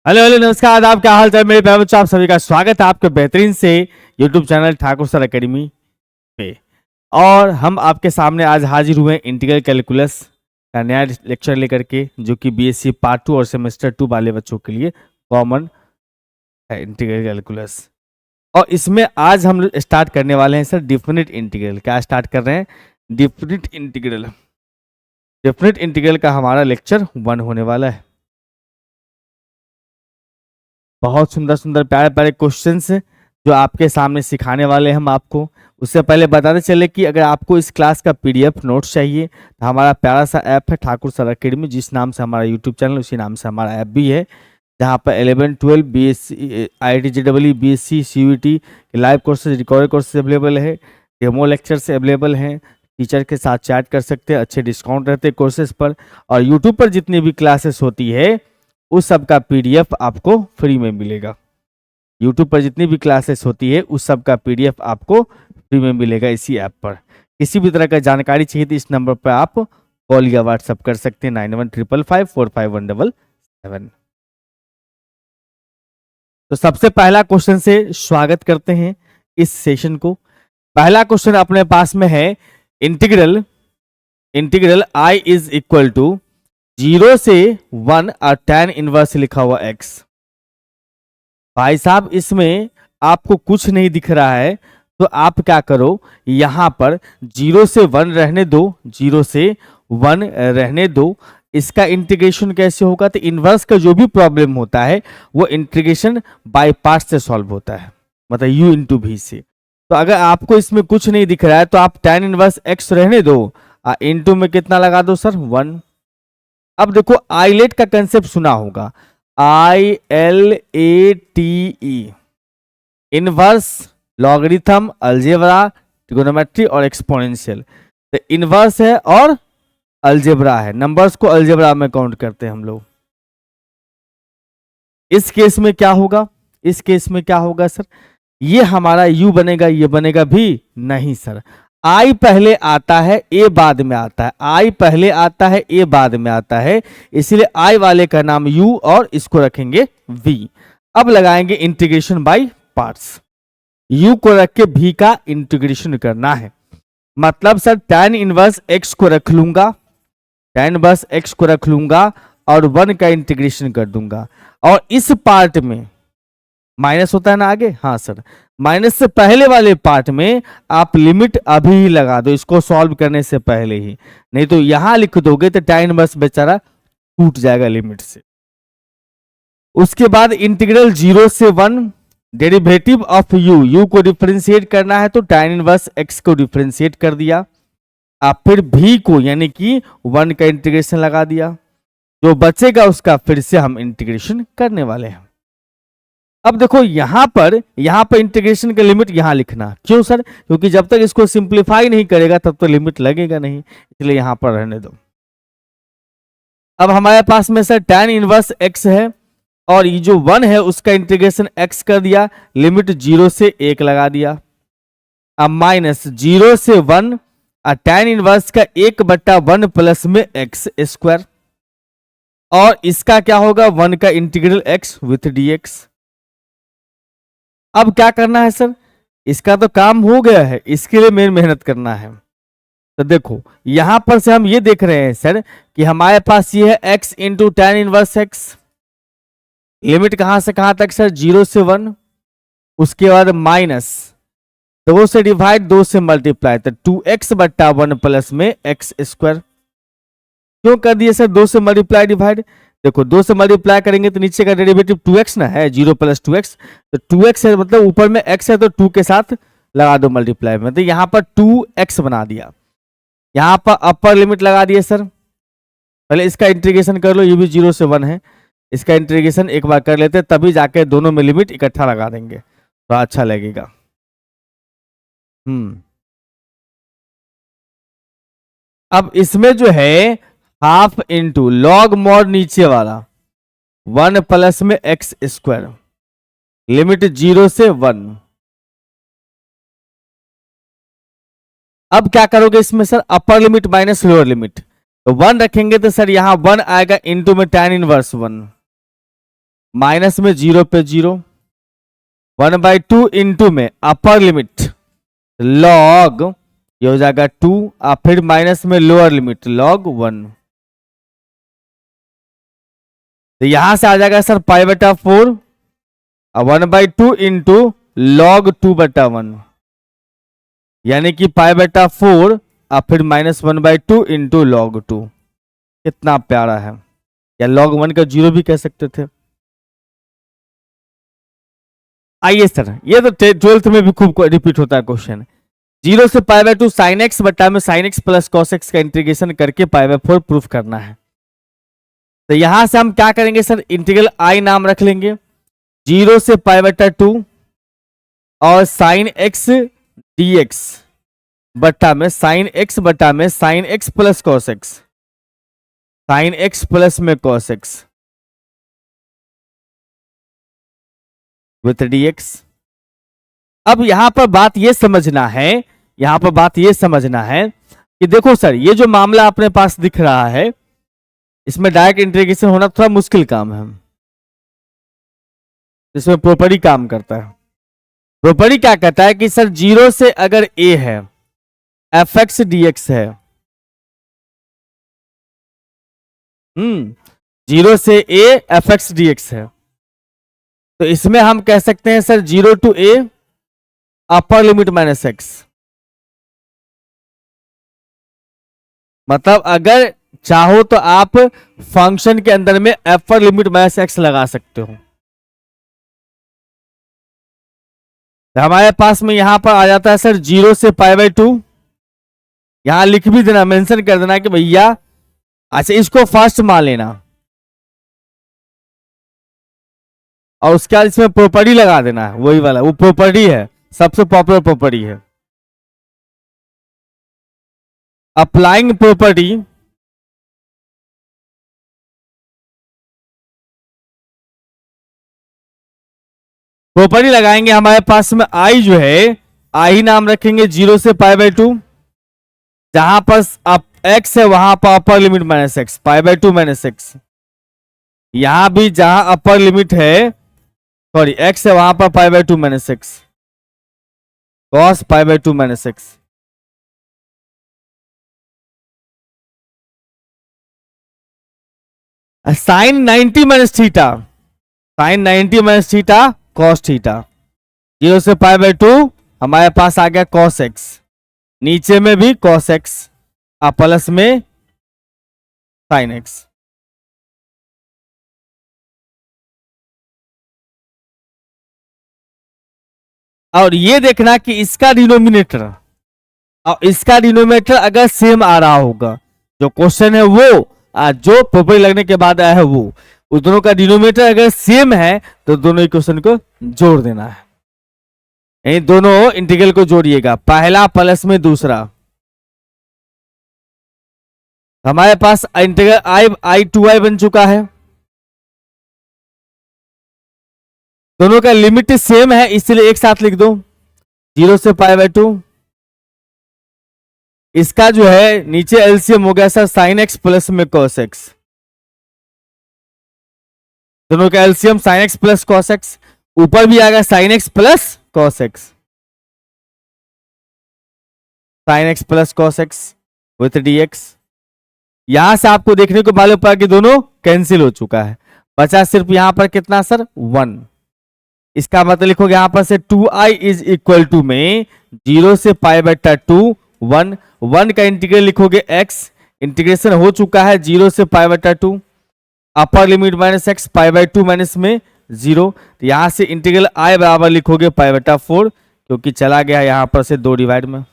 Hello hello नमस्कार आदाब, क्या हाल चाल मेरे प्यारे बच्चों। आप सभी का स्वागत है आपके बेहतरीन से YouTube channel Thakur sir academy पे। और हम आपके सामने आज हाजिर हुए हैं इंटीग्रल कैलकुलस का नया लेक्चर लेकर के, जो कि बीएससी पार्ट 2 और सेमेस्टर 2 वाले बच्चों के लिए कॉमन है इंटीग्रल कैलकुलस। और इसमें आज हम लोग स्टार्ट करने वाले हैं सर डिफिनिट इंटीग्रल। क्या स्टार्ट कर रहे हैं? Definite integral. डिफिनिट इंटीग्रल का हमारा लेक्चर 1 होने वाला है। बहुत सुंदर सुंदर प्यारे प्यारे क्वेश्चंस जो आपके सामने सिखाने वाले हैं हम आपको। उससे पहले बताते चले कि अगर आपको इस क्लास का पीडीएफ नोट्स चाहिए तो हमारा प्यारा सा ऐप है ठाकुर सर एकेडमी, जिस नाम से हमारा यूट्यूब चैनल उसी नाम से हमारा ऐप भी है, जहाँ पर 11 12 BSc IIT BSc CUET के live courses recorded courses available है, डेमो लेक्चर्स अवेलेबल हैं, टीचर के साथ चैट कर सकते हैं, अच्छे डिस्काउंट रहते हैं कोर्सेज पर। और यूट्यूब पर जितनी भी क्लासेस होती है उस सब का पीडीएफ आपको फ्री में मिलेगा। यूट्यूब पर जितनी भी क्लासेस होती है उस सब का पीडीएफ आपको फ्री में मिलेगा इसी ऐप पर। किसी भी तरह का जानकारी चाहिए तो इस नंबर पर आप कॉल या व्हाट्सअप कर सकते हैं 9155545177। तो सबसे पहला क्वेश्चन से स्वागत करते हैं इस सेशन को। पहला क्वेश्चन अपने पास में है integral I is equal to 0 से 1 और tan इनवर्स लिखा हुआ x। भाई साहब इसमें आपको कुछ नहीं दिख रहा है तो आप क्या करो, यहां पर 0 से 1 रहने दो, 0 से 1 रहने दो। इसका इंटीग्रेशन कैसे होगा? तो इनवर्स का जो भी प्रॉब्लम होता है वो इंटीग्रेशन बाय पार्ट से सॉल्व होता है, मतलब u इंटू भी से। तो अगर आपको इसमें कुछ नहीं दिख रहा है तो आप tan इनवर्स x रहने दो, इंटू में कितना लगा दो सर? 1। अब देखो आइलेट का कंसेप्ट सुना होगा, ILATE, inverse, logarithm, algebra, trigonometry और एक्सपोनेंशियल। तो इनवर्स है और अलजेब्रा है, नंबर्स को अलजेब्रा में काउंट करते हैं हम लोग। इस केस में क्या होगा? इस केस में क्या होगा सर? ये हमारा u बनेगा, ये बनेगा भी नहीं सर। I पहले आता है a बाद में आता है, I पहले आता है a बाद में आता है, इसलिए I वाले का नाम u और इसको रखेंगे v। अब लगाएंगे इंटीग्रेशन बाय पार्ट्स। u को रख के v का इंटीग्रेशन करना है, मतलब सर tan इनवर्स x को रख लूंगा, tan इनवर्स x को रख लूंगा और 1 का इंटीग्रेशन कर दूंगा। और इस पार्ट में माइनस होता है ना आगे, हाँ सर, माइनस से पहले वाले पार्ट में आप लिमिट अभी ही लगा दो, इसको सॉल्व करने से पहले ही, नहीं तो यहां लिख दोगे तो tan इनवर्स बेचारा टूट जाएगा लिमिट से। उसके बाद इंटीग्रल 0 से 1 डेरिवेटिव ऑफ u को डिफरेंशिएट करना है तो tan इनवर्स x को डिफरेंशिएट कर दिया, आप फिर v को यानी कि 1 का इंटीग्रेशन लगा दिया, जो बचेगा उसका फिर से हम इंटीग्रेशन करने वाले हैं। अब देखो यहां पर इंटीग्रेशन का लिमिट यहां लिखना, क्यों सर? क्योंकि जब तक इसको सिंप्लीफाई नहीं करेगा तब तो लिमिट लगेगा नहीं, इसलिए यहां पर रहने दो। अब हमारे पास में सर tan इनवर्स x है और ये जो 1 है उसका इंटीग्रेशन x कर दिया, लिमिट 0 से 1 लगा दिया। अब माइनस 0 से 1 और tan इनवर्स का 1/1 प्लस में x स्क्वायर, और इसका क्या होगा? 1 का इंटीग्रल x विथ dx। अब क्या करना है सर? इसका तो काम हो गया है, इसके लिए मेहनत करना है। तो देखो यहां पर से हम ये देख रहे हैं सर कि हमारे पास ये है x into tan inverse x, limit कहां से कहां तक सर? 0 से 1, उसके बाद माइनस 2 से डिवाइड 2 से मल्टीप्लाई, तो 2x/1 प्लस में x स्क्वायर। क्यों कर दिए सर 2 से मल्टीप्लाई डिवाइड? देखो 2 से मल्टीप्लाई करेंगे तो नीचे का डेरिवेटिव 2x ना है, 0 प्लस 2x, तो 2x है मतलब ऊपर में x है तो 2 के साथ लगा दो मल्टीप्लाई में, तो यहां पर 2x बना दिया। यहां पर अपर लिमिट लगा दिए सर, पहले इसका इंटीग्रेशन कर लो, ये भी 0 से 1 है, इसका इंटीग्रेशन एक बार कर लेते हैं तभी जाके दोनों में लिमिट इकट्ठा लगा देंगे तो अच्छा लगेगा। अब इसमें जो है हाफ इंटू लॉग मॉड नीचे वाला 1 प्लस में x स्क्वायर, लिमिट 0 से 1। अब क्या करोगे इसमें सर? अपर लिमिट माइनस लोअर लिमिट, तो 1 रखेंगे तो सर यहां 1 आएगा इंटू में tan इनवर्स 1 माइनस में 0 पे 0, 1/2 इंटू में अपर लिमिट लॉग, ये हो जाएगा 2, और फिर माइनस में लोअर लिमिट लॉग 1। तो यहां से आ जाएगा सर π/4 और 1/2 इंटू लॉग 2/1, यानी कि π/4 और फिर -1/2 इंटू लॉग 2। कितना प्यारा है, या log 1 का 0 भी कह सकते थे। आइए सर, ये तो 12th में भी खूब रिपीट होता है क्वेश्चन। 0 से π/2 sin x बटा में sin x plus cos x का इंटीग्रेशन करके π/4 प्रूफ करना है। तो यहां से हम क्या करेंगे सर, इंटीग्रल I नाम रख लेंगे, 0 से π/2 और sin x dx बटा में sin x बटा में sin x plus cos x, sin x plus में cos x विथ dx। अब यहां पर बात यह समझना है, यहां पर बात यह समझना है कि देखो सर, ये जो मामला अपने पास दिख रहा है, इसमें डायरेक्ट इंटीग्रेशन होना थोड़ा मुश्किल काम है। इसमें प्रॉपर्टी काम करता है। प्रॉपर्टी क्या कहता है कि सर 0 से अगर a है, fx dx है, 0 से a fx dx है, तो इसमें हम कह सकते हैं sir 0 to a upper limit minus x। मतलब अगर चाहो तो आप फंक्शन के अंदर में अपर लिमिट माइनस x लगा सकते हो। तो हमारे पास में यहां पर आ जाता है सर 0 से π/2, यहां लिख भी देना, मेंशन कर देना कि भैया अच्छा इसको फर्स्ट मान लेना, और उसके बाद इसमें प्रॉपर्टी लगा देना है, वही वाला वो प्रॉपर्टी है, सबसे पॉपुलर प्रॉपर्टी है, अप्लाइंग प्रॉपर्टी प्रॉपर्टी लगाएंगे। हमारे पास में I जो है, I नाम रखेंगे 0 से π/2, जहां पर x है वहां पर upper limit minus x, π/2 minus x। यहां भी जहां अपर लिमिट है, सॉरी x है वहां पर π/2 minus x, cos π/2 minus x। Sine 90 minus theta, sine 90 minus theta cos theta. 0 से π/2 हमारे पास आ गया cos x, नीचे में भी cos x और प्लस में sin x। और ये देखना कि इसका डिनोमिनेटर और इसका डिनोमिनेटर अगर सेम आ रहा होगा, जो क्वेश्चन है वो जो प्रॉपर्टी लगने के बाद आया है वो, उस दोनों का डिनोमिनेटर अगर सेम है तो दोनों इक्वेशन को जोड़ देना है। इन दोनों इंटीग्रल को जोड़िएगा, पहला प्लस में दूसरा। हमारे पास इंटीग्रल I 2i बन चुका है, दोनों का लिमिट सेम है इसलिए एक साथ लिख दो 0 से π/2। इसका जो है नीचे एलसीएम हो गया सर sin x प्लस में cos x, दोनों का LCM sin x plus cos x, ऊपर भी आएगा sin x plus cos x, sin x plus cos x with dx। यहां से आपको देखने को मालूम पड़ा कि दोनों कैंसिल हो चुका है, बचा सिर्फ यहां पर कितना सर 1। इसका मतलब लिखोगे यहां पर से 2i इज इक्वल टू में 0 से π/2 1 का इंटीग्रल लिखोगे x, इंटीग्रेशन हो चुका है 0 से π/2, upper limit minus x π/2 minus में 0। तो यहां से इंटीग्रल I बराबर लिखोगे π/4, क्योंकि चला गया यहां पर से 2 डिवाइड में।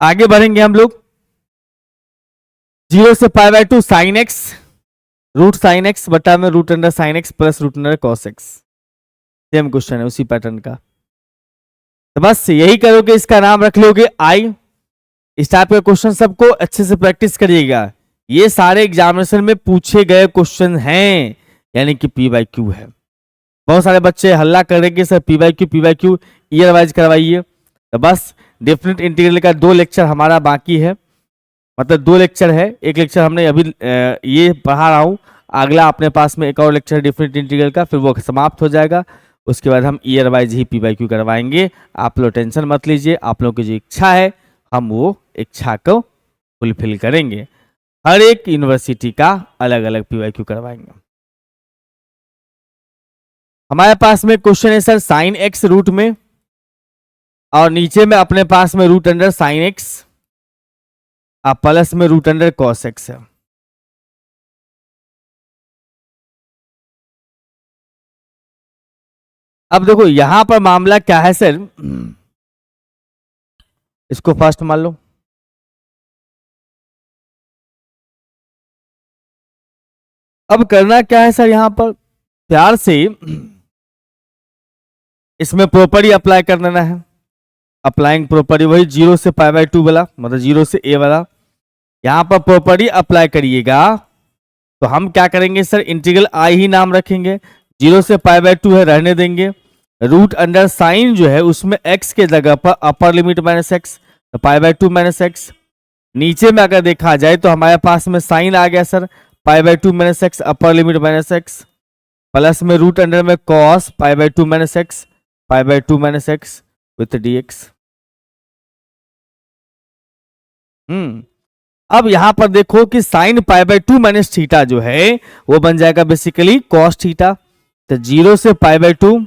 आगे बढ़ेंगे हम लोग, 0 से π/2 sin x root sine x बटा में root under sine x plus root under cos x. Same question है उसी पैटर्न का, तो बस यही करोगे, इसका नाम रख लोगे आई। इस टाइप के क्वेश्चन सबको अच्छे से प्रैक्टिस करिएगा, ये सारे एग्जामिनेशन में पूछे गए क्वेश्चन हैं, यानी कि PYQ है। बहुत सारे बच्चे हल्ला करेंगे सर PYQ ईयर वाइज करवाइए, तो बस डेफिनेट इंटीग्रल का 2 लेक्चर हमारा बाकी है, मतलब 2 लेक्चर है। एक लेक्चर हमने अभी ये पढ़ा रहा हूँ, अगला अपने पास में एक और लेक्चर डिफरेंट इंटीग्रल का, फिर वो समाप्त हो जाएगा। उसके बाद हम ईयर वाइज ही PYQ करवाएंगे। आप लोग टेंशन मत लीजिए, आप लोगों की जो इच्छा है हम वो इच्छा को फुलफिल करेंगे। हर एक यूनिवर्सिटी का अलग अलग PYQ करवाएंगे। हमारे पास में क्वेश्चन है सर साइन एक्स रूट में, और नीचे में अपने पास में root under sine x plus में रूट अंडर कॉस एक्स है। अब देखो यहां पर मामला क्या है सर, इसको फर्स्ट मान लो। अब करना क्या है सर, यहां पर प्यार से इसमें प्रॉपर्टी अप्लाई कर देना है। अप्लाइंग प्रॉपर्टी वही 0 से π/2 वाला, मतलब 0 से a वाला। यहां पर प्रॉपर्टी अप्लाई करिएगा तो हम क्या करेंगे सर, इंटीग्रल आई ही नाम रखेंगे। 0 से π/2 है, रहने देंगे। रूट अंडर साइन जो है उसमें x के जगह पर अपर लिमिट -x, तो π/2 -x। नीचे में अगर देखा जाए तो हमारे पास में साइन आ गया sir, π/2 -x upper limit -x, plus में रूट अंडर में cos π/2 -x, π/2 -x with dx। अब यहां पर देखो कि साइन π/2 माइनस थीटा जो है वो बन जाएगा बेसिकली cos थीटा। तो 0 से π/2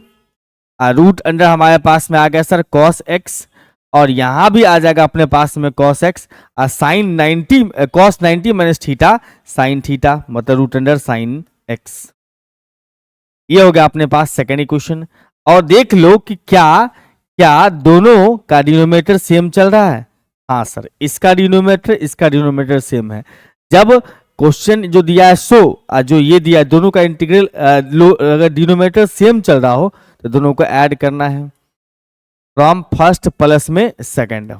रूट अंडर हमारे पास में आ गया सर cos x, और यहां भी आ जाएगा अपने पास में cos x, sine 90 cos 90 minus theta sine theta, मतलब रूट अंडर साइन x। ये हो गया अपने पास सेकेंड इक्वेशन। और देख लो कि क्या दोनों का डिनोमिनेटर सेम चल रहा है। हाँ सर, इसका डिनोमिनेटर सेम है। जब क्वेश्चन जो दिया है सो जो ये दिया है, दोनों का इंटीग्रल अगर डिनोमिनेटर सेम चल रहा हो तो दोनों को ऐड करना है फ्रॉम फर्स्ट प्लस में सेकंड।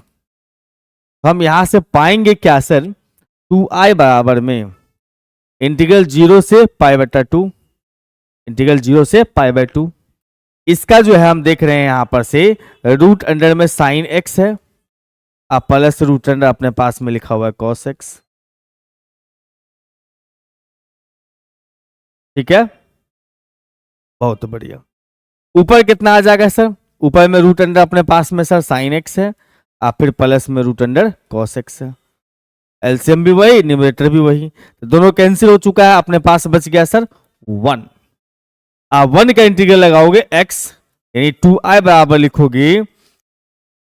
हम यहां से पाएंगे क्या सर, 2i बराबर में इंटीग्रल 0 से π/2, इंटीग्रल 0 से π/2। इसका जो है हम देख रहे हैं यहां पर से रूट अंडर में साइन x है, प्लस रूट अंडर अपने पास में लिखा हुआ है cos x। ठीक है, बहुत बढ़िया। ऊपर कितना आ जाएगा सर, ऊपर में रूट अंडर अपने पास में सर साइन x है, फिर प्लस में रूट अंडर cos x है। एलसीएम भी वही, न्यूमरेटर भी वही, तो दोनों कैंसिल हो चुका है। अपने पास बच गया सर 1। आप 1 का इंटीग्रल लगाओगे x, यानी 2i बराबर लिखोगे,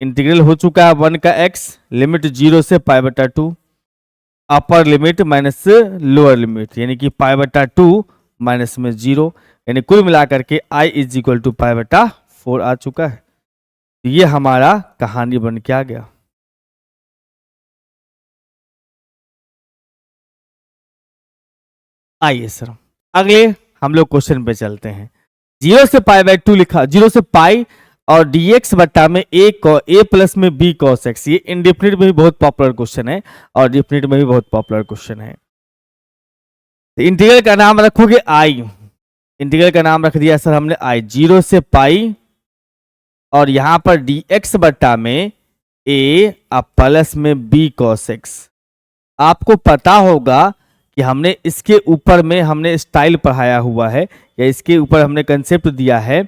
इंटीग्रल हो चुका है 1 का x, लिमिट 0 से π/2, upper limit minus lower limit, यानी कि π/2 माइनस में 0, यानी कुल मिलाकर के i इज इक्वल टू π/4 आ चुका है। तो ये हमारा कहानी बन के आ गया। आइए सर अगले हम लोग क्वेश्चन पे चलते हैं। 0 से π/2 लिखा, 0 से पाई और dx बट्टा में a प्लस में b cos x। ये इंडेफिनिट में भी बहुत पॉपुलर क्वेश्चन है और डेफिनिट में भी बहुत पॉपुलर क्वेश्चन है। इंटीग्रल का नाम रखोगे i, इंटीग्रल का नाम रख दिया सर हमने i। 0 से पाई और यहां पर dx बट्टा में a प्लस में b cos x। आपको पता होगा कि हमने इसके ऊपर में हमने स्टाइल पढ़ाया हुआ है, या इसके ऊपर हमने कंसेप्ट दिया है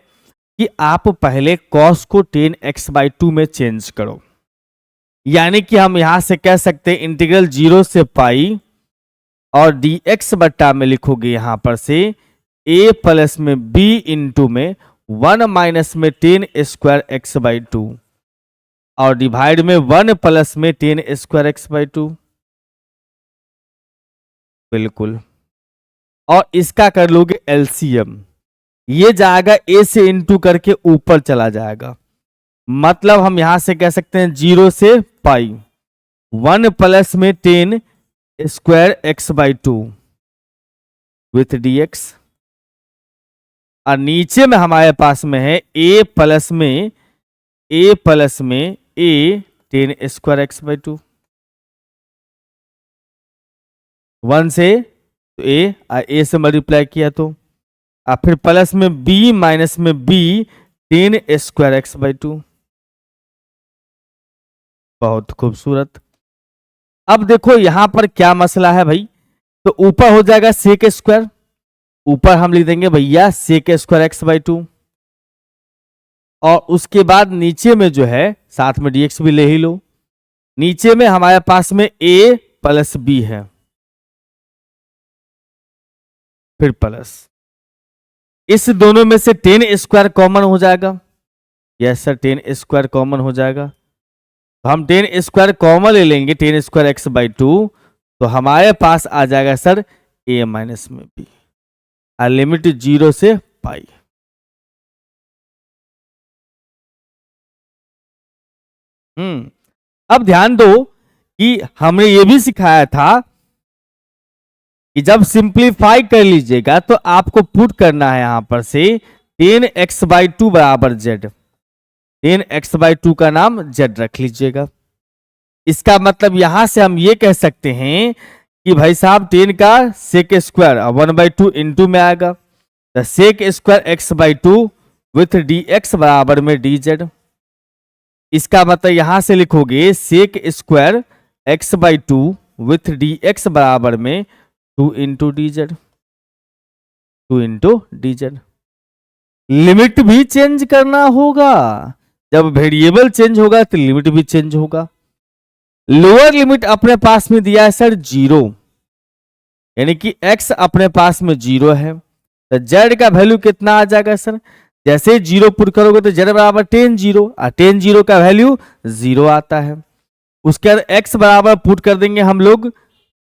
कि आप पहले cos को tan x/2 में चेंज करो। यानी कि हम यहां से कह सकते हैं इंटीग्रल 0 से पाई और dx बट्टा में लिखोगे यहां पर से a प्लस में b इंटू में 1 माइनस में tan स्क्वायर x/2 और डिवाइड में 1 प्लस में tan स्क्वायर x/2। बिल्कुल, और इसका कर लोगे एलसीएम, ये जाएगा a से इंटू करके ऊपर चला जाएगा। मतलब हम यहां से कह सकते हैं 0 से पाई 1 प्लस में tan square x/2 with dx, और नीचे में हमारे पास में है a प्लस में a tan स्क्वायर x/2। 1 से तो a से मल्टीप्लाई किया तो फिर प्लस में b माइनस में b tan स्क्वायर x/2। बहुत खूबसूरत। अब देखो यहां पर क्या मसला है भाई, तो ऊपर हो जाएगा सेक स्क्वायर, ऊपर हम लिख देंगे भैया सेक स्क्वायर एक्स बाई 2, और उसके बाद नीचे में जो है साथ में dx भी ले ही लो, नीचे में हमारे पास में a प्लस बी है, फिर प्लस इस दोनों में से 10 स्क्वायर कॉमन हो जाएगा। यस सर, 10 स्क्वायर कॉमन हो जाएगा, तो हम 10 स्क्वायर कॉमन ले लेंगे, 10 स्क्वायर एक्स बाई 2, तो हमारे पास आ जाएगा सर a माइनस में b, लिमिट 0 से पाई। अब ध्यान दो कि हमने ये भी सिखाया था कि जब सिंप्लीफाई कर लीजिएगा तो आपको पुट करना है यहां पर से 10x बाई 2 बराबर z, 10x बाई 2 का नाम z रख लीजिएगा। इसका मतलब यहां से हम ये कह सकते हैं कि भाई साहब 10 का सेक स्क्वायर 1/2 इंटू में आएगा, तो sec square x by 2 with dx बराबर में dz। इसका मतलब यहां से लिखोगे sec square x by 2 with dx बराबर में 2 into dz, 2 into dz। Limit भी चेंज करना होगा, जब वेरिएबल चेंज होगा तो लिमिट भी चेंज होगा। लोअर लिमिट अपने पास में दिया है सर 0, यानी कि x अपने पास में 0 है, तो z का वैल्यू कितना आ जाएगा सर, जैसे 0 पुट करोगे तो z बराबर 10 0, और 10 0 का वैल्यू 0 आता है। उसके बाद x बराबर पुट कर देंगे हम लोग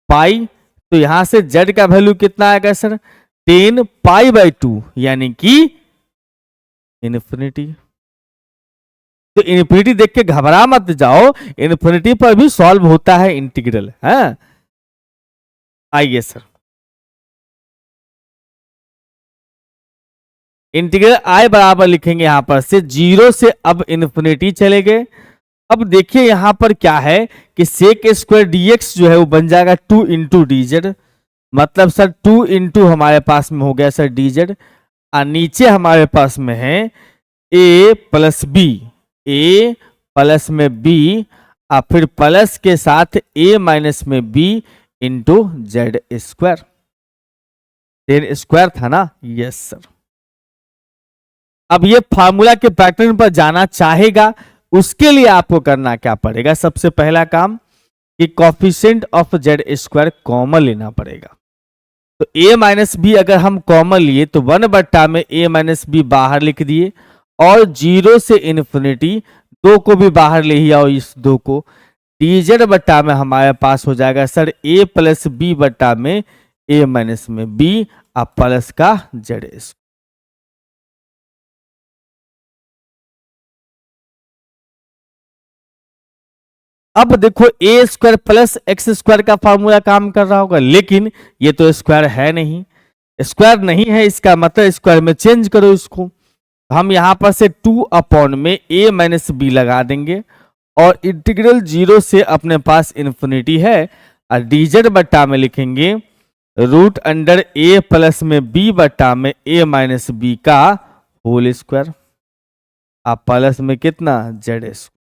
पाई, तो यहां से z का वैल्यू कितना आएगा सर 10 पाई बाई 2, यानी कि इन्फिनिटी। तो इन्फिनिटी देख के घबरा मत जाओ, इन्फिनिटी पर भी सॉल्व होता है इंटीग्रल है। आइए सर, इंटीग्रल आई बराबर लिखेंगे यहां पर से 0 से अब इन्फिनिटी चले गए। अब देखिए यहां पर क्या है कि सेक स्क्वायर dx जो है वो बन जाएगा 2 इंटू dz, मतलब सर 2 इंटू हमारे पास में हो गया सर dz, और नीचे हमारे पास में है a plus B, a plus में b, और फिर प्लस के साथ a माइनस में b into z square. 10 square था ना, यस सर। अब ये फार्मूला के पैटर्न पर जाना चाहेगा, उसके लिए आपको करना क्या पड़ेगा, सबसे पहला काम कि coefficient of Z square common लेना पड़ेगा। तो a माइनस बी अगर हम कॉमन लिए तो 1 में a माइनस बी बाहर लिख दिए, और 0 से इन्फिनिटी 2 को भी बाहर ले ही आओ, इस 2 को dz बट्टा में हमारे पास हो जाएगा सर a प्लस बी बट्टा में a माइनस में b, अब प्लस का जेड स्क्वायर। अब देखो ए स्क्वायर प्लस एक्स स्क्वायर का फॉर्मूला काम कर रहा होगा, लेकिन ये तो स्क्वायर है नहीं, स्क्वायर नहीं है, इसका मतलब स्क्वायर में चेंज करो इसको। हम यहां पर से 2 अपॉन में a माइनस बी लगा देंगे, और इंटीग्रल 0 से अपने पास इन्फिनिटी है, और dz बट्टा में लिखेंगे रूट अंडर a प्लस में b बट्टा में a माइनस बी का होल स्क्वायर, आप प्लस में कितना जेड स्क्वायर,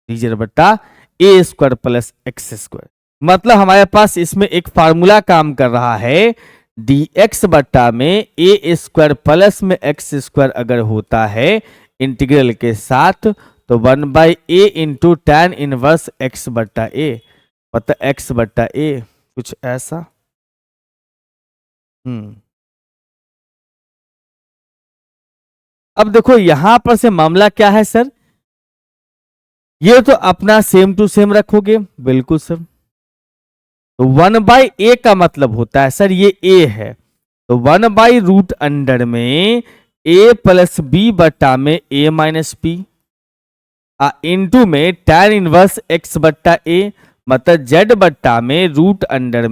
dz बट्टा a square plus X square. मतलब हमारे पास इसमें एक फार्मूला काम कर रहा है, dx बट्टा में a स्क्वायर प्लस में एक्स स्क्वायर अगर होता है इंटीग्रल के साथ, तो 1/a into tan inverse x बट्टा a, मतलब x बट्टा a, कुछ ऐसा। अब देखो यहां पर से मामला क्या है सर, ये तो अपना सेम टू सेम रखोगे, बिल्कुल सर। तो 1/a का मतलब होता है सर ये a है, तो 1/रूट अंडर में a प्लस बी बट्टा में a माइनस बी, इंटू में tan इनवर्स x बट्टा a, मतलब z बट्टा में रूट अंडर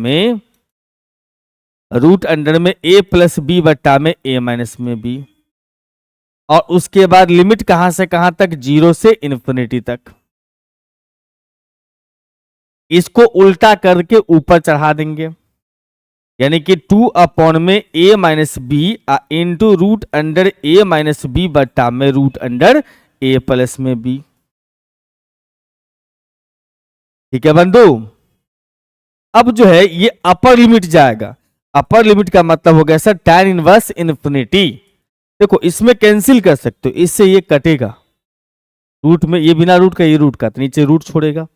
में a प्लस बी बट्टा में a माइनस में b, और उसके बाद लिमिट कहां से कहां तक, 0 से इन्फिनिटी तक। इसको उल्टा करके ऊपर चढ़ा देंगे, यानी कि 2 अपॉन में a minus B into root under a minus B बट्टा में रूट अंडर a प्लस में b। ठीक है बंधु, अब जो है ये अपर लिमिट जाएगा। अपर लिमिट का मतलब हो गया सर tan इनवर्स इन्फिनिटी। देखो इसमें कैंसिल कर सकते हो, इससे ये कटेगा रूट में, ये बिना रूट का, ये रूट का, तो नीचे रूट छोड़ेगा।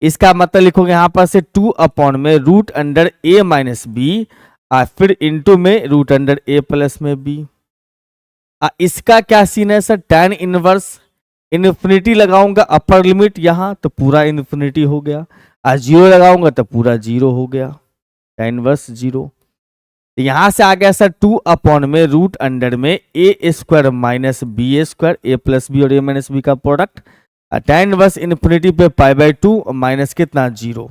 इसका मतलब लिखोगे यहां पर से 2 अपॉन में root under a minus B, और फिर इंटू में रूट अंडर a प्लस में b। इसका क्या सीन है सर, tan इनवर्स इन्फिनिटी लगाऊंगा अपर लिमिट यहां तो पूरा इन्फिनिटी हो गया, और जीरो लगाऊंगा तो पूरा जीरो हो गया, tan इनवर्स जीरो। यहां से आ गया सर 2 अपॉन में रूट अंडर में a square minus B square, a plus B और a माइनस बी का प्रोडक्ट, tan इनवर्स इन्फिनिटी पे पाई बाई 2 माइनस कितना जीरो।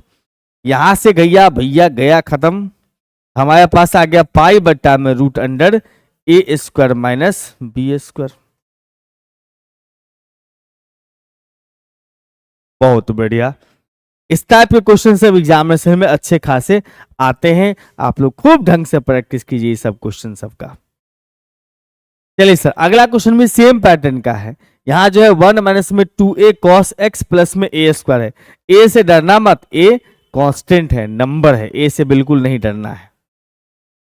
यहां से गया भैया गया खत्म, हमारे पास आ गया पाई बट्टा में root under a square minus B square. बहुत बढ़िया। इस टाइप के क्वेश्चन सब एग्जामिनेशन में अच्छे खासे आते हैं, आप लोग खूब ढंग से प्रैक्टिस कीजिए ये सब क्वेश्चन सबका। चलिए सर अगला क्वेश्चन भी सेम पैटर्न का है। यहां जो है 1 माइनस में 2a cos x प्लस में a स्क्वायर है। a से डरना मत, a कांस्टेंट है, नंबर है, a से बिल्कुल नहीं डरना है।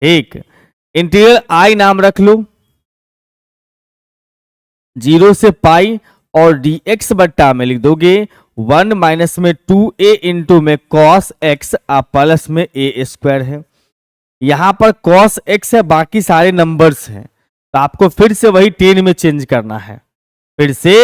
एक इंटीग्रल i नाम रख लो, 0 से पाई, और dx बट्टा में लिख दोगे 1 माइनस में 2a इंटू में cos x प्लस में a स्क्वायर है। यहां पर cos x है, बाकी सारे नंबर्स हैं, तो आपको फिर से वही 10 में चेंज करना है, फिर से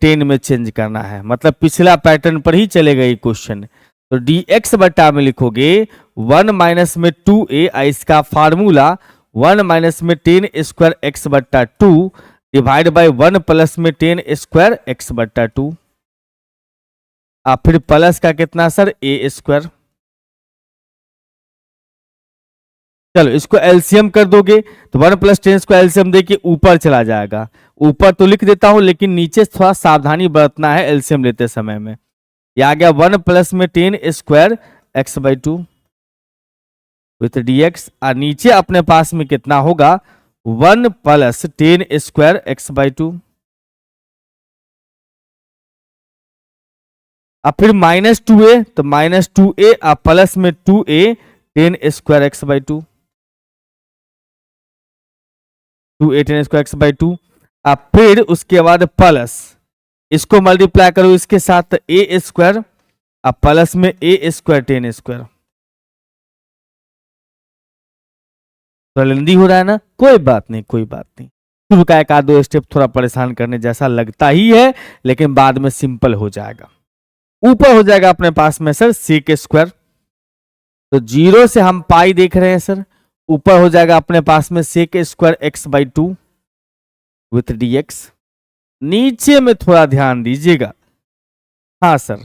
10 में चेंज करना है, मतलब पिछला पैटर्न पर ही चलेगा ये क्वेश्चन। तो dx बट्टा में लिखोगे 1 माइनस में 2a, इसका फार्मूला 1 माइनस में 10 स्क्वायर x बट्टा 2 डिवाइड बाई 1 प्लस में 10 स्क्वायर x बट्टा 2, फिर प्लस का कितना सर a स्क्वायर। चलो इसको एलसीएम कर दोगे तो 1 प्लस 10 को एलसीएम देके ऊपर चला जाएगा। ऊपर तो लिख देता हूं लेकिन नीचे थोड़ा सावधानी बरतना है एलसीएम लेते समय में। यह आ गया 1 प्लस में 10 square x by 2 with dx, और नीचे अपने पास में कितना होगा 1 प्लस 10 स्क्वायर एक्स बाई 2, अब फिर माइनस 2a, तो माइनस 2a प्लस में 2a 10 square x by 2, 2a 10 square x by 2। अब फिर उसके बाद प्लस, इसको मल्टीप्लाई करो इसके साथ a स्क्वायर, अब प्लस में a स्क्वायर 10 स्क्वायर। तो लेंदी हो रहा है ना, कोई बात नहीं कोई बात नहीं, शुरू का एक आध दो स्टेप थोड़ा परेशान करने जैसा लगता ही है, लेकिन बाद में सिंपल हो जाएगा। ऊपर हो जाएगा अपने पास में सर सेक स्क्वायर, तो 0 से हम पाई देख रहे हैं सर, ऊपर हो जाएगा अपने पास में sec square x by 2 with dx। नीचे में थोड़ा ध्यान दीजिएगा, हाँ सर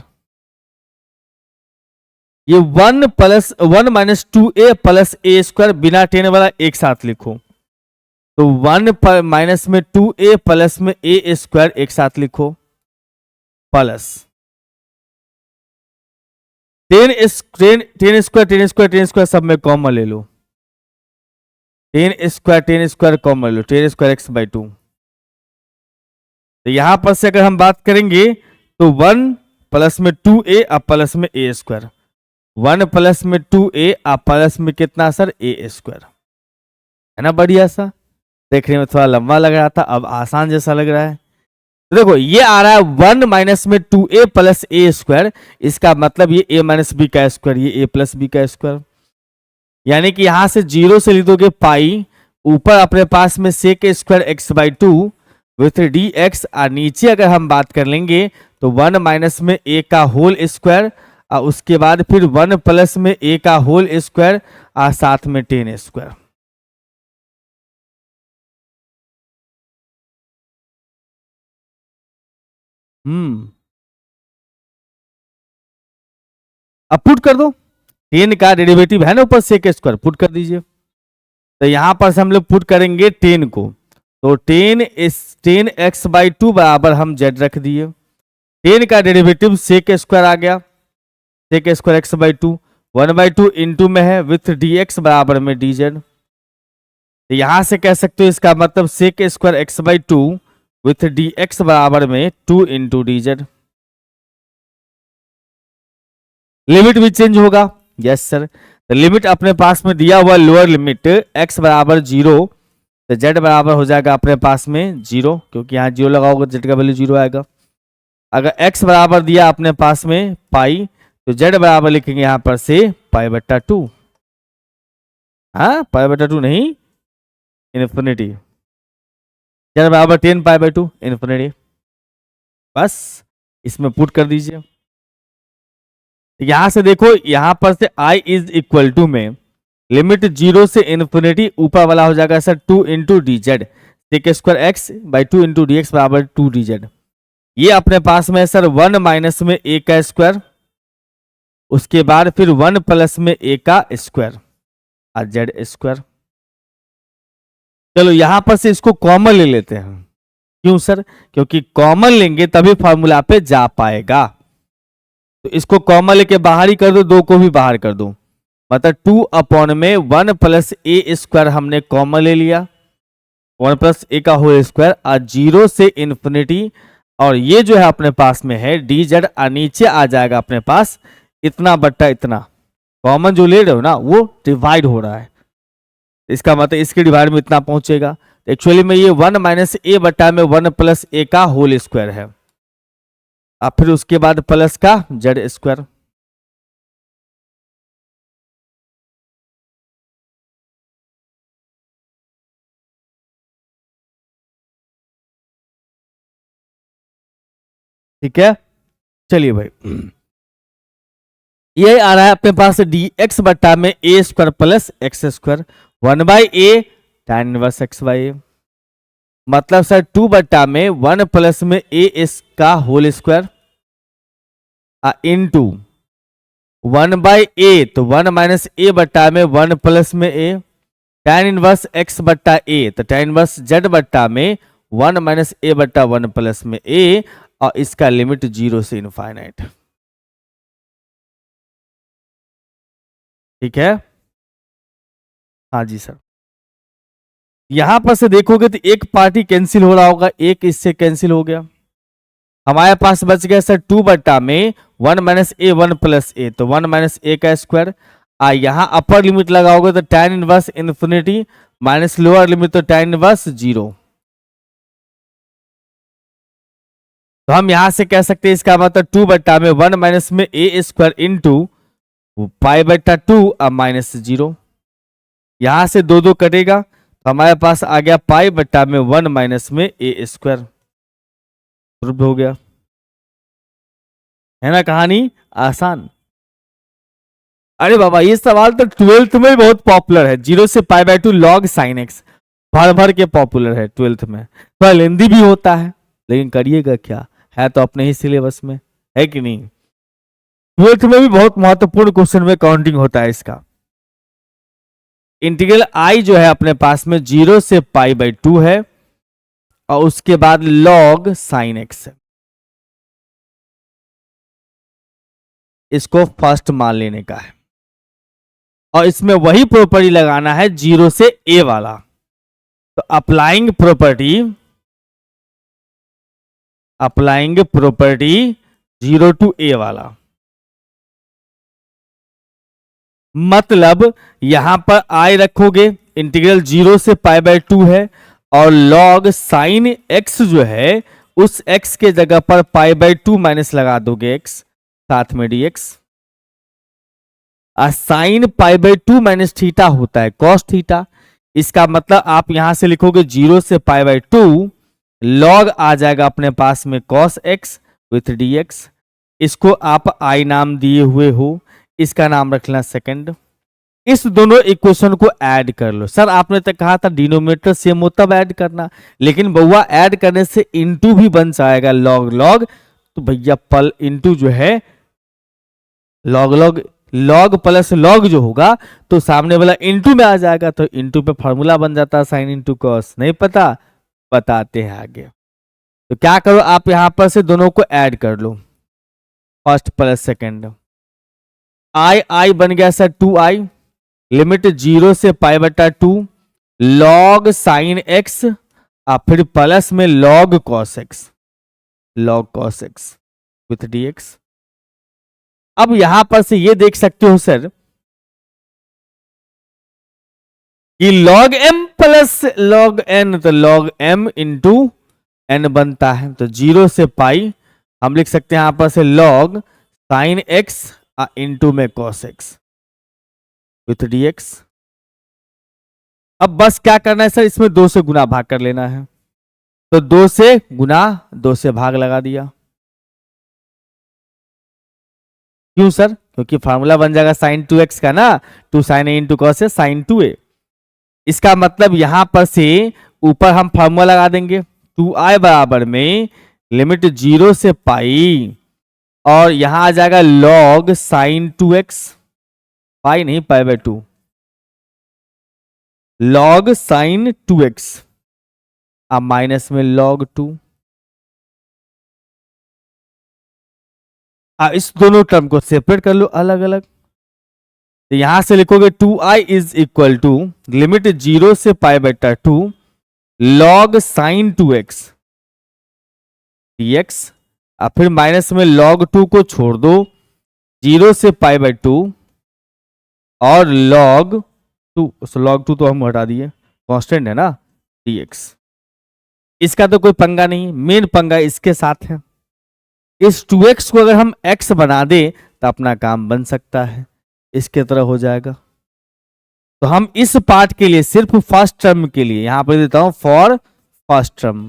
ये 1 plus 1 minus 2a plus a square बिना 10 वाला एक साथ लिखो, तो 1 माइनस में 2a प्लस में a स्क्वायर एक साथ लिखो, प्लस 10 स्क्वायर सब में कॉमन ले लो, 10 square common low, 10 square x by 2। तो यहां पर से अगर हम बात करेंगे तो 1 प्लस में 2a प्लस में a स्क्वायर, 1 प्लस में 2a प्लस में कितना सर a स्क्वायर, है ना बढ़िया सा। देखने में थोड़ा लंबा लग रहा था, अब आसान जैसा लग रहा है। तो देखो ये आ रहा है 1 माइनस में 2a प्लस a स्क्वायर, इसका मतलब ये a माइनस बी का स्क्वायर, ये a प्लस बी का स्क्वायर, यानी कि यहां से 0 से लिख दोगे पाई, ऊपर अपने पास में sec square x by 2 with dx, और नीचे अगर हम बात कर लेंगे तो 1 माइनस में a का होल स्क्वायर, और उसके बाद फिर 1 प्लस में a का होल स्क्वायर, और साथ में 10 स्क्वायर। अब पुट कर दो, 10 का डेरिवेटिव है ना ऊपर सेक स्क्वायर, पुट कर दीजिए। तो यहां पर से हम लोग पुट करेंगे 10 को, तो 10 एक्स बाई 2 बराबर हम z रख दिए, 10 का डेरिवेटिव सेक स्क्वायर आ गया, sec square x by 2, 1/2 into में है विथ dx बराबर में dz। तो यहां से कह सकते हो इसका मतलब sec square x by 2 with dx बराबर में 2 इंटू dz। लिमिट भी चेंज होगा, यस सर। तो लिमिट अपने पास में दिया हुआ लोअर लिमिट x बराबर 0, तो z बराबर हो जाएगा अपने पास में 0, क्योंकि यहाँ 0 लगाओगे z का वैल्यू 0 आएगा। अगर x बराबर दिया अपने पास में पाई, तो z बराबर लिखेंगे यहाँ पर से π/2। हाँ, π/2 नहीं, इन्फिनिटी। z बराबर 10π/2 इन्फिनिटी। बस इसमें पुट कर दीजिए। यहां से देखो, यहां पर से i इज इक्वल टू में लिमिट 0 से इन्फिनिटी, ऊपर वाला हो जाएगा sir 2 into d z, sec square x by 2 into d x बराबर 2 डी जेड। ये अपने पास में है सर 1 माइनस में a का स्क्वायर, उसके बाद फिर 1 प्लस में a का स्क्वायर और जेड स्क्वायर। चलो यहां पर से इसको कॉमन ले लेते हैं। क्यों सर? क्योंकि कॉमन लेंगे तभी फॉर्मूला पे जा पाएगा। तो इसको कॉमन लेके बाहर ही कर दो, 2 को भी बाहर कर दो, मतलब 2 अपॉन में 1 प्लस ए स्क्वायर हमने कॉमन ले लिया, 1 प्लस ए का होल स्क्वायर और 0 से इन्फिनिटी, और ये जो है अपने पास में है डी जेड, और नीचे आ जाएगा अपने पास इतना बट्टा इतना। कॉमन जो ले रहे हो ना वो डिवाइड हो रहा है, इसका मतलब इसके डिवाइड में इतना पहुंचेगा। एक्चुअली में ये 1 माइनस ए बट्टा में 1 प्लस ए का होल स्क्वायर है, और फिर उसके बाद प्लस का जेड स्क्वायर। ठीक है, चलिए भाई, ये आ रहा है अपने पास डी एक्स बट्टा में A square plus X square 1 by A tan inverse X by A, मतलब सर 2 बट्टा में 1 प्लस में ए इसका होल स्क्वायर इंटू 1 बाई ए, तो 1 माइनस ए बट्टा में 1 प्लस में ए tan इनवर्स एक्स बट्टा ए, तो tan इनवर्स जेड बट्टा में 1 माइनस ए बट्टा 1 प्लस में ए, और इसका लिमिट 0 से इनफाइनाइट। ठीक है, हाँ जी सर। यहां पर से देखोगे तो एक पार्टी कैंसिल हो रहा होगा, एक इससे कैंसिल हो गया, हमारे पास बच गया सर 2 बट्टा में 1 माइनस ए 1 प्लस ए, तो 1 माइनस ए का स्क्वायर, यहां अपर लिमिट लगाओगे तो tan inverse infinity minus lower limit तो tan इनवर्स 0। तो हम यहां से कह सकते हैं इसका मतलब 2 बट्टा में 1 माइनस में ए स्क्वायर इंटू π/2 और माइनस 0। यहां से 2 कटेगा, तो हमारे पास आ गया π/2 में 1 माइनस में ए स्क्वायर। प्रूव हो गया, है ना कहानी आसान। अरे बाबा, ये सवाल तो 12th में बहुत पॉपुलर है, 0 से π/2 log sin x, भर भर के पॉपुलर है 12th में। थोड़ा लेंदी भी होता है, लेकिन करिएगा क्या, है तो अपने ही सिलेबस में, है कि नहीं। 12th में भी बहुत महत्वपूर्ण क्वेश्चन में काउंटिंग होता है इसका। इंटीग्रल आई जो है अपने पास में 0 से π/2 है, और उसके बाद log sin x है। इसको फर्स्ट मान लेने का है, और इसमें वही प्रॉपर्टी लगाना है 0 से a वाला। तो अप्लाइंग प्रॉपर्टी 0 टू a वाला, मतलब यहां पर i रखोगे, इंटीग्रल 0 से π/2 है, और log sin x जो है उस x के जगह पर π/2 माइनस लगा दोगे x, साथ में dx। साइन π/2 माइनस थीटा होता है cos थीटा, इसका मतलब आप यहां से लिखोगे 0 से π/2 log आ जाएगा अपने पास में cos x विथ dx। इसको आप i नाम दिए हुए हो, इसका नाम रखना सेकंड। इस दोनों इक्वेशन को ऐड कर लो। सर आपने तो कहा था डिनोमिनेटर सेम हो तब ऐड करना, लेकिन बउआ ऐड करने से इनटू भी बन जाएगा लॉग लॉग, तो भैया पल इनटू जो है log log, log plus log जो होगा तो सामने वाला इनटू में आ जाएगा, तो इनटू पे फॉर्मूला बन जाता है साइन इनटू कॉस। नहीं पता, बताते हैं आगे। तो क्या करो आप यहां पर से दोनों को ऐड कर लो, फर्स्ट प्लस सेकंड। आई बन गया सर 2i, लिमिट 0 से π/2 log साइन x, और फिर प्लस में log cos x with dx। अब यहां पर से ये देख सकते हो सर कि log m plus log n, तो log m इंटू n बनता है। तो 0 से पाई हम लिख सकते हैं यहां पर से log sin x इंटू में cos x विथ dx। अब बस क्या करना है सर, इसमें 2 से गुना भाग कर लेना है। तो 2 से गुना 2 से भाग लगा दिया। क्यों सर? क्योंकि फॉर्मूला बन जाएगा sin 2x का ना, 2 sin a इंटू कॉस है sin 2a। इसका मतलब यहां पर से ऊपर हम फॉर्मूला लगा देंगे 2i बराबर में लिमिट 0 से पाई, और यहां आ जाएगा log sin 2x, पाई नहीं pi by 2, log sin 2x अब माइनस में log 2। इस दोनों टर्म को सेपरेट कर लो अलग अलग। तो यहां से लिखोगे 2i is equal to limit 0 से पाई बटा 2 log sin 2x dx, अब फिर माइनस में log 2 को छोड़ दो, 0 से पाई बाय 2 और log 2, log 2 तो हम हटा दिए, कांस्टेंट है ना, dx। इसका तो कोई पंगा नहीं, मेन पंगा इसके साथ है। इस 2x को अगर हम x बना दें तो अपना काम बन सकता है, इसके तरह हो जाएगा। तो हम इस पार्ट के लिए सिर्फ फर्स्ट टर्म के लिए यहां पर देता हूं for first term.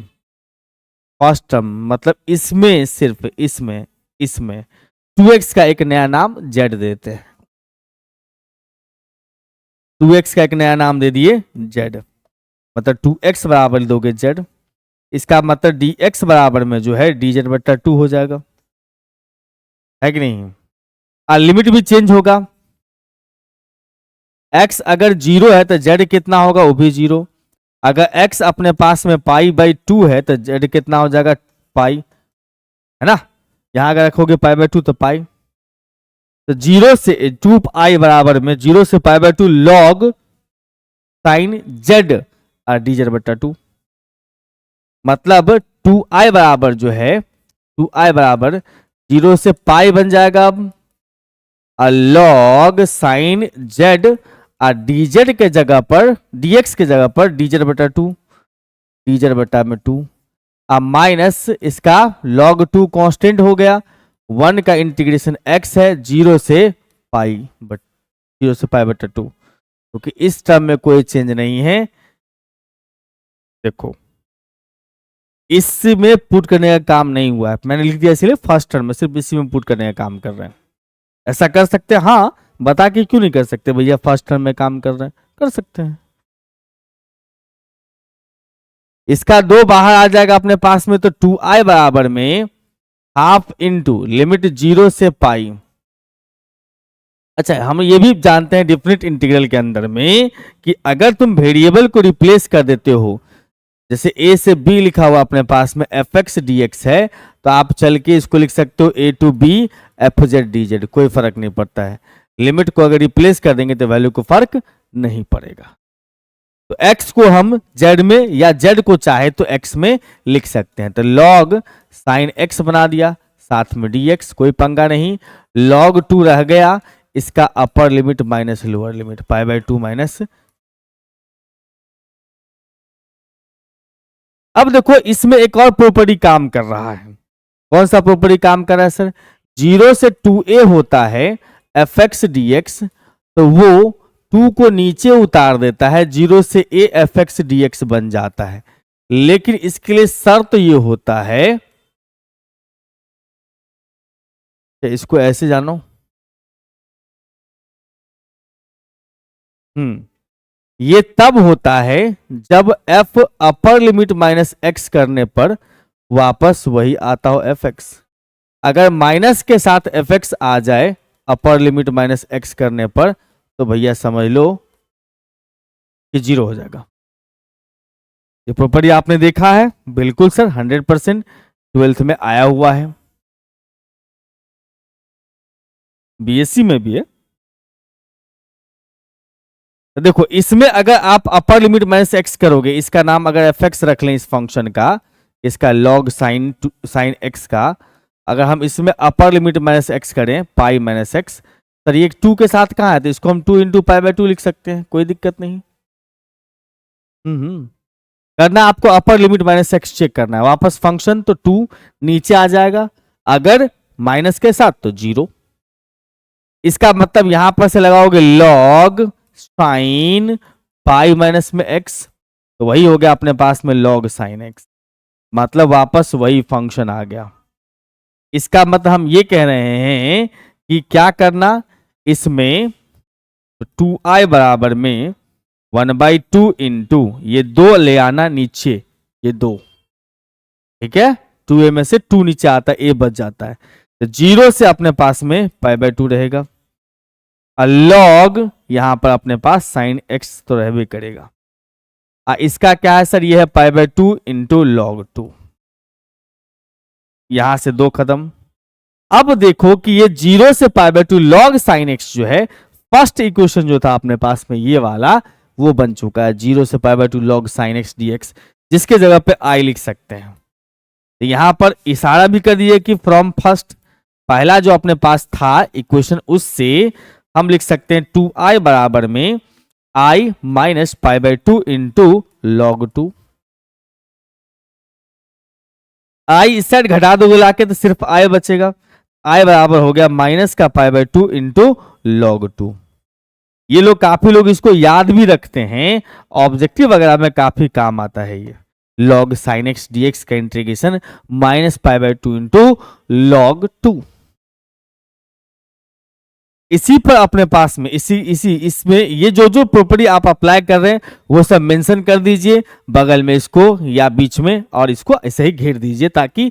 First term मतलब इसमें, सिर्फ इसमें 2x का एक नया नाम z देते हैं। 2x का एक नया नाम दे दिए z, मतलब 2x बराबर दोगे z, इसका मतलब dx बराबर में जो है dz बट्टा 2 हो जाएगा, है कि नहीं। लिमिट भी चेंज होगा, x अगर 0 है तो z कितना होगा, वो भी 0। अगर x अपने पास में पाई बाई 2 है तो z कितना हो जाएगा, पाई, है ना। यहां अगर रखोगे पाई बाई 2 तो पाई, तो 0 से 2i बराबर में 0 से पाई बाई 2 log sin z और dz बट्टा 2, मतलब 2i बराबर जो है 2i बराबर 0 से पाई बन जाएगा अब, और log sin z और dz के जगह पर dx के जगह पर dz बटा 2, dz बटा में 2, अब माइनस इसका log 2 कांस्टेंट हो गया, 1 का इंटीग्रेशन x है 0 से पाई बटा 2, क्योंकि इस टर्म में कोई चेंज नहीं है। देखो इसमें पुट करने का काम नहीं हुआ है, मैंने लिख दिया इसलिए फर्स्ट टर्म में सिर्फ इसी में पुट करने का काम कर रहे हैं। ऐसा कर सकते हैं, हाँ बता के क्यों नहीं कर सकते भैया, फर्स्ट टर्म में काम कर रहे हैं, कर सकते हैं। इसका 2 बाहर आ जाएगा अपने पास में, तो 2i बराबर में हाफ इंटू लिमिट 0 से पाई। अच्छा हम ये भी जानते हैं डिफरेंट इंटीग्रल के अंदर में कि अगर तुम वेरिएबल को रिप्लेस कर देते हो, जैसे a से b लिखा हुआ अपने पास में fx dx है, तो आप चल के इसको लिख सकते हो a to b fz dz, कोई फर्क नहीं पड़ता है। लिमिट को अगर रिप्लेस कर देंगे तो वैल्यू को फर्क नहीं पड़ेगा। तो x को हम z में या z को चाहे तो x में लिख सकते हैं, तो log sin x बना दिया, साथ में dx, कोई पंगा नहीं। log 2 रह गया, इसका अपर limit minus lower limit pi by 2 minus. अब देखो इसमें एक और प्रॉपर्टी काम कर रहा है, कौन सा प्रॉपर्टी काम कर रहा है सर, 0 से 2a होता है fx dx, तो वो 2 को नीचे उतार देता है, 0 से a fx dx बन जाता है। लेकिन इसके लिए शर्त ये होता है, इसको ऐसे जानो, ये तब होता है जब f अपर लिमिट माइनस x करने पर वापस वही आता हो fx। अगर माइनस के साथ fx आ जाए अपर लिमिट माइनस x करने पर, तो भैया समझ लो कि 0 हो जाएगा। ये प्रॉपर्टी आपने देखा है, बिल्कुल सर 100% 12th में आया हुआ है, बीएससी में भी है। तो देखो इसमें अगर आप अपर लिमिट माइनस एक्स करोगे, इसका नाम अगर एफ एक्स रख लें इस फंक्शन का, इसका लॉग साइन एक्स का, अगर हम इसमें अपर लिमिट माइनस एक्स करें पाई माइनस एक्स, सर ये 2 के साथ कहाँ है, तो इसको हम 2 इंटू पाई बाय 2 लिख सकते हैं, कोई दिक्कत नहीं। करना आपको upper limit minus x check करना है। वापस फंक्शन तो 2 नीचे आ जाएगा, अगर माइनस के साथ तो 0। इसका मतलब यहां पर से लगाओगे लॉग साइन पाई माइनस में एक्स, तो वही हो गया अपने पास में लॉग साइन एक्स, मतलब वापस वही फंक्शन आ गया। इसका मतलब हम ये कह रहे हैं कि क्या करना, इसमें 2i बराबर में 1/2 इंटू ये 2 ले आना नीचे, ये 2, ठीक है, 2a में से 2 नीचे आता है, a बच जाता है, तो 0 से अपने पास में π/2 रहेगा, और log यहां पर अपने पास साइन x तो रहबे करेगा। इसका क्या है सर, ये है π/2 इंटू लॉग 2, यहां से 2 खत्म। अब देखो कि ये 0 से π/2 लॉग साइन x जो है, फर्स्ट इक्वेशन जो था अपने पास में ये वाला, वो बन चुका है 0 से π/2 लॉग साइन x dx, जिसके जगह पे i लिख सकते हैं। तो यहां पर इशारा भी कर दिए कि फ्रॉम फर्स्ट, पहला जो अपने पास था इक्वेशन, उससे हम लिख सकते हैं 2i बराबर में i minus π/2 into log 2। i इस साइड घटा दोगे लाके तो सिर्फ i बचेगा, i बराबर हो गया माइनस का π/2 इंटू लॉग 2। ये लोग काफी लोग इसको याद भी रखते हैं, ऑब्जेक्टिव वगैरह में काफी काम आता है ये लॉग साइन एक्स dx का इंटीग्रेशन माइनस π/2 इंटू लॉग 2। इसी पर अपने पास में इसमें ये जो जो प्रॉपर्टी आप अप्लाई कर रहे हैं वो सब मेंशन कर दीजिए बगल में इसको या बीच में, और इसको ऐसे ही घेर दीजिए ताकि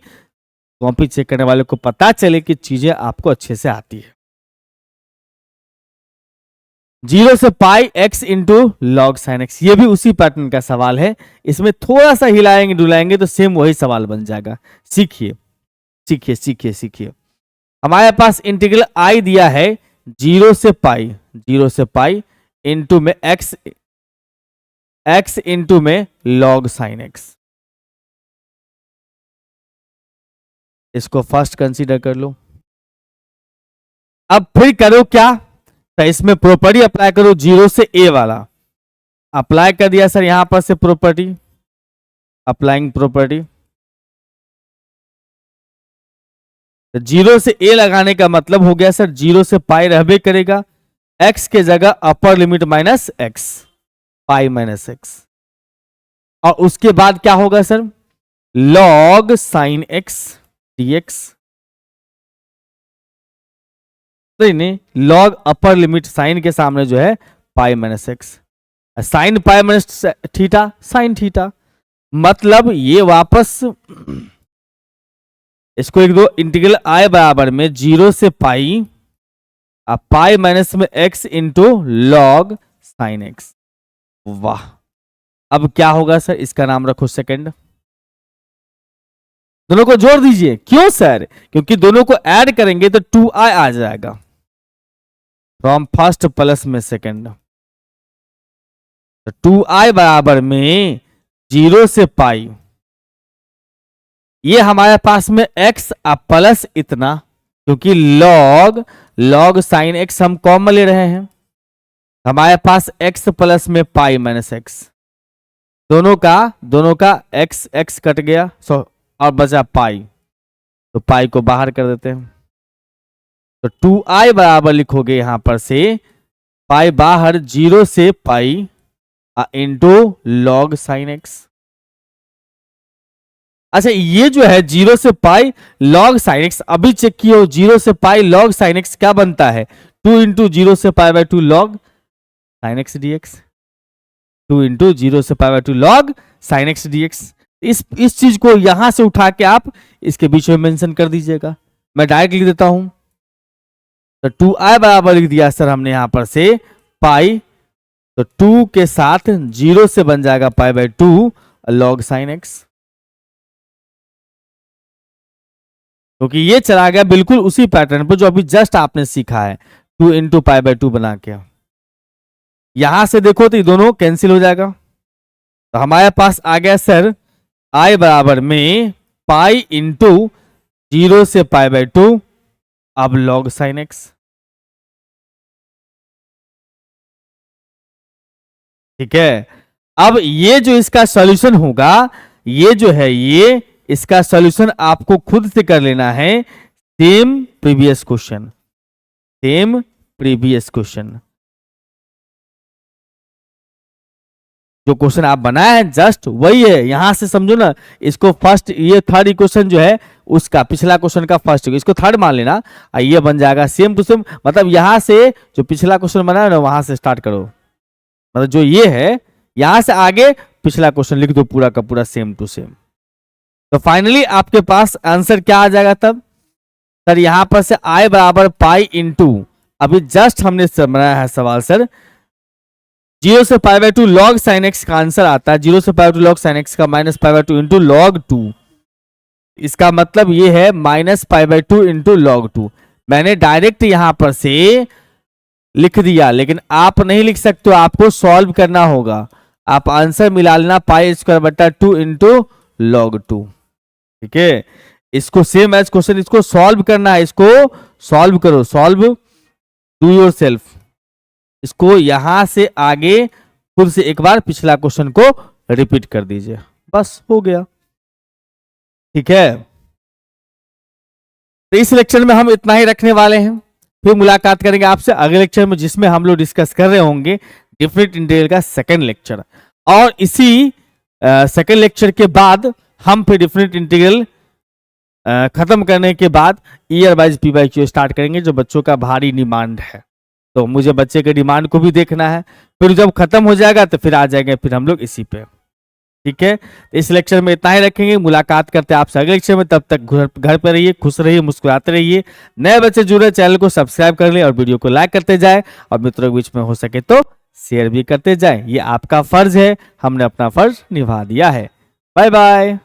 कॉपी चेक करने वाले को पता चले कि चीजें आपको अच्छे से आती है। 0 से pi X into log sine X, ये भी उसी पैटर्न का सवाल है, इसमें थोड़ा सा हिलाएंगे डुलाएंगे तो सेम वही सवाल बन जाएगा। सीखिए सीखिए सीखिए सीखिए। हमारे पास इंटीग्रल आई दिया है 0 से पाई इंटू में एक्स इंटू में लॉग साइन एक्स, इसको फर्स्ट कंसीडर कर लो। अब फिर करो क्या, तो इसमें प्रॉपर्टी अप्लाई करो 0 से a वाला, अप्लाई कर दिया सर यहां पर से प्रॉपर्टी, अप्लाइंग प्रॉपर्टी, 0 से a लगाने का मतलब हो गया सर 0 से पाई रहबे करेगा, x के जगह अपर limit minus x, pi minus x, और उसके बाद क्या होगा sir log sine X dx, नहीं लॉग अपर लिमिट साइन के सामने जो है pi minus x, sine pi minus theta sine theta, मतलब ये वापस इसको एक दो इंटीग्रल आई बराबर में 0 से पाई पाई माइनस में x into log sine x. वाह, अब क्या होगा सर, इसका नाम रखो सेकंड, दोनों को जोड़ दीजिए। क्यों सर, क्योंकि दोनों को ऐड करेंगे तो 2i आ जाएगा फ्रॉम फर्स्ट प्लस में सेकंड, तो 2i बराबर में 0 से पाई, ये हमारे पास में x प्लस इतना, क्योंकि लॉग साइन x हम कॉमन ले रहे हैं, हमारे पास x प्लस में पाई माइनस एक्स, दोनों का x कट गया और बचा पाई, तो पाई को बाहर कर देते हैं, तो 2i बराबर लिखोगे यहां पर से पाई बाहर 0 से pi into log sine x. अच्छा, ये जो है 0 से पाई लॉग साइन एक्स, अभी चेक किए 0 से पाई लॉग साइन एक्स क्या बनता है 2 इंटू 0 से पाई/2 log sine X dx, 2 into 0 से पाई/2 लॉग साइन एक्स dx। इस चीज को यहां से उठा के आप इसके बीच में मेंशन कर दीजिएगा, मैं डायरेक्ट लिख देता हूं, तो 2i बराबर लिख दिया सर हमने यहां पर से पाई, तो 2 के साथ 0 से बन जाएगा पाई/2 लॉग साइन एक्स, क्योंकि ये चला गया बिल्कुल उसी पैटर्न पर जो अभी जस्ट आपने सीखा है 2 इंटू पाई/2 बना के। यहां से देखो तो ये दोनों कैंसिल हो जाएगा, तो हमारे पास आ गया सर i बराबर में पाई इंटू 0 से पाई/2 अब लॉग साइन एक्स, ठीक है। अब ये जो इसका सॉल्यूशन होगा, ये जो है ये इसका सॉल्यूशन आपको खुद से कर लेना है। Same previous question, same previous question, जो क्वेश्चन आप बनाए हैं जस्ट वही है। यहां से समझो ना, इसको फर्स्ट, ये थर्ड इक्वेशन जो है उसका पिछला क्वेश्चन का फर्स्ट, इसको थर्ड मान लेना, ये बन जाएगा सेम टू सेम। मतलब यहां से जो पिछला क्वेश्चन बना है ना वहां से स्टार्ट करो, मतलब जो ये है यहां से आगे पिछला क्वेश्चन लिख दो पूरा का पूरा सेम टू सेम। तो फाइनली आपके पास आंसर क्या आ जाएगा तब सर, यहां पर से i बराबर पाई इंटू, अभी जस्ट हमने बनाया है सवाल सर, 0 से π/2 log sin x का आंसर आता है 0 से π/2 log sin x का माइनस π/2 इंटू log 2। इसका मतलब ये है माइनस π/2 इंटू log 2। मैंने डायरेक्ट यहां पर से लिख दिया, लेकिन आप नहीं लिख सकते, आपको सॉल्व करना होगा। आप आंसर मिला लेना π²/2 इंटू log 2। ठीक है, इसको सेम एज क्वेश्चन, इसको सॉल्व करना है, इसको सॉल्व करो, सॉल्व डू योर सेल्फ। इसको यहां से आगे खुद से एक बार पिछला क्वेश्चन को रिपीट कर दीजिए, बस हो गया। ठीक है, तो इस लेक्चर में हम इतना ही रखने वाले हैं, फिर मुलाकात करेंगे आपसे अगले लेक्चर में, जिसमें हम लोग डिस्कस कर रहे होंगे डेफिनेट इंटीग्रल का सेकंड लेक्चर। और इसी सेकंड लेक्चर के बाद हम फिर डेफिनेट इंटीग्रल खत्म करने के बाद ईयर वाइज PYQ स्टार्ट करेंगे, जो बच्चों का भारी डिमांड है। तो मुझे बच्चे के डिमांड को भी देखना है, फिर जब खत्म हो जाएगा तो फिर आ जाएंगे फिर हम लोग इसी पे। ठीक है, तो इस लेक्चर में इतना ही रखेंगे, मुलाकात करते हैं आपसे अगले लेक्चर में। तब तक घर पे रहिए, खुश रहिए, मुस्कुराते रहिए। नए बच्चे जुड़े, चैनल को सब्सक्राइब कर लें और वीडियो को लाइक करते जाए, और मित्रों के बीच में हो सके तो शेयर भी करते जाए। ये आपका फर्ज है, हमने अपना फर्ज निभा दिया है। Bye bye.